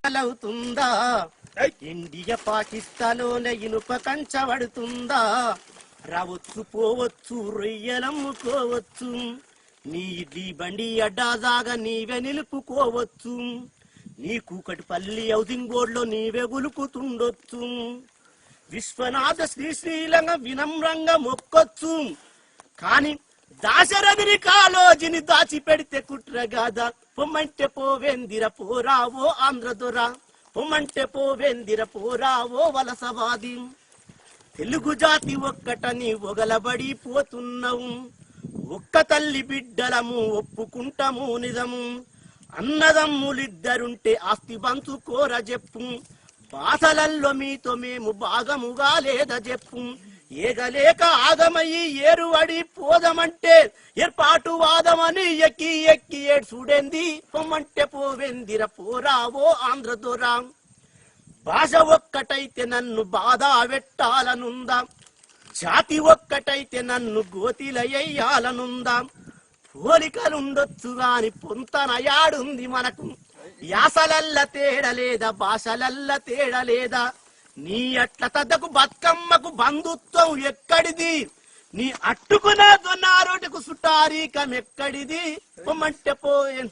అవుతుందా ఇండియా పాకిస్తాన్లోనే ఇనుప కంచబడుతుందా రావచ్చు పోవచ్చు రొయ్యలమ్ముకోవచ్చు నీ ఇడ్లీ బండి అడ్డాజాగా నీవే నిలుపుకోవచ్చు నీ కూకటిపల్లి హౌసింగ్ బోర్డులో నీవే గులుకుతుండొచ్చు విశ్వనాథ శ్రీశైలంగా వినమ్రంగా మొక్కొచ్చు కాని దాశరథిని కాలోజిని దాచిపెడితే కుట్రగాదా పొమ్మంటే పోవేందిర పోరావో ఆంధ్రదొర పొమ్మంటే పోవేందిర పోరావో వలసవాది తెలుగు జాతి ఒక్కటని ఒగలబడి పోతున్నావు ఒక్క తల్లి బిడ్డలము ఒప్పుకుంటాము నిజము అన్నదమ్ములిద్దరుంటే ఆస్తి పంచుకోర చెప్పు బాధలల్లో మీతో మేము భాగముగా లేదా చెప్పు ఏగలేక ఆగమయ్యి ఏరువడి పోదమంటే ఏర్పాటు వాదమని ఎక్కి ఎక్కి ఏడ్చుడేంది పొమ్మంటే పోవేందిర పోరావో ఆంధ్రదొరా భాష ఒక్కటైతే నన్ను బాధ పెట్టాలనుందా జాతి ఒక్కటైతే నన్ను గోతిలయ్యాలనుందా పోలికలుండొచ్చు గాని పొంతన యాడుంది మనకు యాసలల్ల తేడలేదా భాషలల్ల తేడలేదా నీ అట్ల తద్దకు బతుకమ్మకు బంధుత్వం ఎక్కడిది నీ అట్టుకున్న దొన్నారోటికు సుటారీకం ఎక్కడిది పొమ్మంటే పోయే